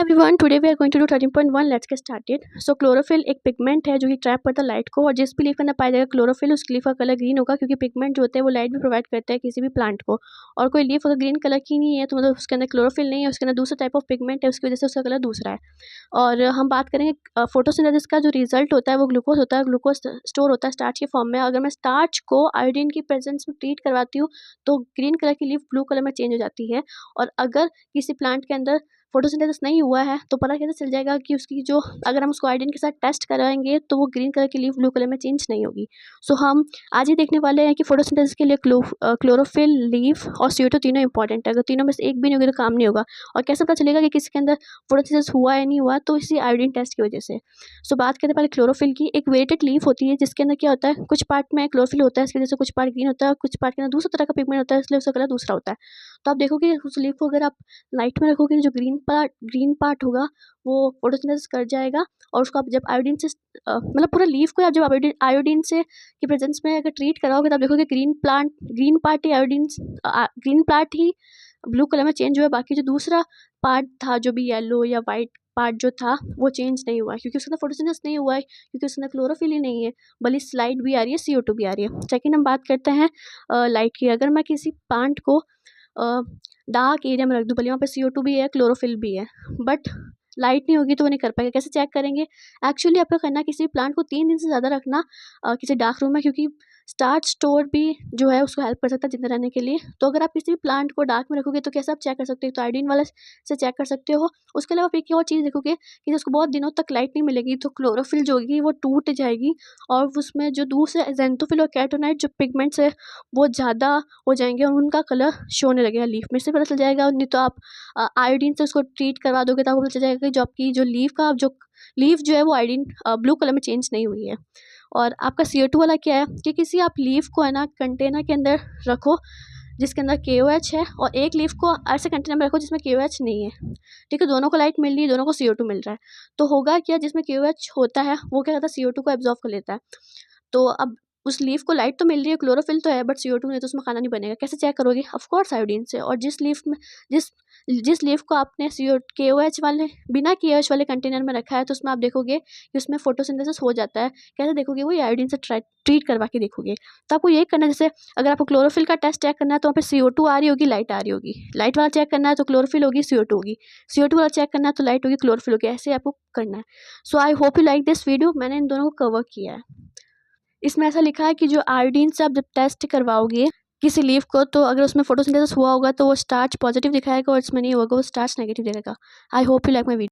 Everyone, today we are going to do 13.1. Let's get started. So chlorophyll एक pigment है जो कि trap करता है लाइट को, और जिस भी लीफ के अंदर पाया जाएगा क्लोरोफिल, उस लीफ का कलर ग्रीन होगा, क्योंकि पिगमेंट जो होते हैं वो लाइट भी प्रोवाइड करता है किसी भी प्लांट को. और कोई लीफ अगर ग्रीन कलर की नहीं है तो मतलब उसके अंदर क्लोरोफिल नहीं है, उसके अंदर दूसरा टाइप ऑफ पिगमेंट है, उसकी वजह से उसका कलर दूसरा है. और हम बात करेंगे फोटोसिंथेसिस का जो रिजल्ट होता है वो ग्लूकोज होता है. ग्लूकोज स्टोर होता है स्टार्च के फॉर्म में. अगर मैं स्टार्च को आयोडीन की प्रेजेंस में ट्रीट करवाती हूँ तो ग्रीन कलर की लीफ ब्लू कलर में चेंज हो जाती है. और अगर किसी प्लांट के अंदर फोटोसिंथेसिस नहीं हुआ है तो पता कैसे चल जाएगा कि उसकी जो, अगर हम उसको आयोडीन के साथ टेस्ट कराएंगे तो वो ग्रीन कलर की लीफ ब्लू कलर में चेंज नहीं होगी. सो हम आज ही देखने वाले हैं कि फोटोसिंथेसिस के लिए क्लोरोफिल, लीफ और CO2 तीनों इंपॉर्टेंट है. अगर तीनों में से एक भी नहीं होगी तो काम नहीं होगा. और कैसे पता चलेगा कि किसी के अंदर फोटोसिंथेसिस हुआ है नहीं हुआ? तो इसी आयोडीन टेस्ट की वजह से. सो बात करते हैं पहले क्लोरोफिल की. एक वेटेड लीफ होती है जिसके अंदर क्या होता है, कुछ पार्ट में क्लोरोफिल होता है, इसकी वजह से कुछ पार्ट ग्रीन होता है, और कुछ पार्ट के अंदर दूसरा तरह का पिगमेंट होता है, इसलिए उसका कलर दूसरा होता है. तो आप देखोगे उस लीफ को अगर आप लाइट में रखोगे, जो ग्रीन पार्ट होगा वो फोटोसिंथेसिस कर जाएगा. और उसको आप जब आयोडीन से मतलब पूरा लीफ को आप जब आयोडीन से की प्रेजेंस में अगर ट्रीट कराओगे तो आप देखोगे ग्रीन पार्ट ही ग्रीन पार्ट ही ब्लू कलर में चेंज हुआ है. बाकी जो दूसरा पार्ट था, जो भी येलो या वाइट पार्ट जो था, वो चेंज नहीं हुआ है, क्योंकि उसके अंदर फोटोसिंथेसिस नहीं हुआ है, क्योंकि उसके अंदर क्लोरोफिल ही नहीं है. भले लाइट भी आ रही है, CO2 भी आ रही है. सेकेंड हम बात करते हैं लाइट की. अगर मैं किसी प्लांट को डार्क एरिया में रख दूँ, भले वहाँ पे CO2 भी है, क्लोरोफिल भी है, बट लाइट नहीं होगी तो वो नहीं कर पाएगा. कैसे चेक करेंगे? एक्चुअली आपको करना है किसी प्लांट को 3 दिन से ज़्यादा रखना किसी डार्क रूम में, क्योंकि स्टार्च स्टोर भी जो है उसको हेल्प कर सकता है जिंदा रहने के लिए. तो अगर आप किसी भी प्लांट को डार्क में रखोगे तो कैसे आप चेक कर सकते हो? तो आयोडीन वाले से चेक कर सकते हो. उसके अलावा आप एक और चीज़ देखोगे कि उसको बहुत दिनों तक लाइट नहीं मिलेगी तो क्लोरोफिल जो होगी वो टूट जाएगी, और उसमें जो दूसरे ज़ेंथोफिल और कैटोनाइट जो पिगमेंट्स है वो ज़्यादा हो जाएंगे और उनका कलर शो होने लगेगा लीफ में. इससे पता चल जाएगा. नहीं तो आप आयोडीन से उसको ट्रीट करवा दोगे तो आपको पता चल जाएगा कि जो आपकी जो लीफ जो है वो आयोडीन ब्लू कलर में चेंज नहीं हुई है. और आपका CO2 वाला क्या है कि किसी आप लीफ को है ना कंटेनर के अंदर रखो जिसके अंदर KOH है, और एक लीफ को ऐसे कंटेनर में रखो जिसमें KOH नहीं है. ठीक है, दोनों को लाइट मिल रही है, दोनों को CO2 मिल रहा है. तो होगा क्या, जिसमें KOH होता है वो क्या करता है, CO2 को एब्जॉर्व कर लेता है. तो अब उस लीफ को लाइट तो मिल रही है, क्लोरोफिल तो है, बट CO2 नहीं, तो उसमें खाना नहीं बनेगा. कैसे चेक करोगे? ऑफ कोर्स आयोडीन से. और जिस लीफ को आपने KOH वाले, बिना KOH वाले कंटेनर में रखा है, तो उसमें आप देखोगे कि उसमें फोटोसिंथेसिस हो जाता है. कैसे देखोगे? वही आयोडीन से ट्रीट करवा के देखोगे. तो आपको यही करना है. जैसे अगर आपको क्लोरोफिल का टेस्ट चेक करना है तो वहाँ पे CO2 आ रही होगी, लाइट आ रही होगी. लाइट वाला चेक करना है तो क्लोरोफिल होगी, CO2 होगी. CO2 वाला चेक करना है तो लाइट होगी, क्लोरोफिल होगी. ऐसे आपको करना है. So I hope you like this video. मैंने इन दोनों को कवर किया है. इसमें ऐसा लिखा है कि जो आयोडीन से आप जब टेस्ट करवाओगे किसी लीफ को, तो अगर उसमें फोटोसिंथेसिस हुआ होगा तो वो स्टार्च पॉजिटिव दिखाएगा, और इसमें नहीं होगा वो स्टार्च नेगेटिव दिखाएगा. आई hope you like my video.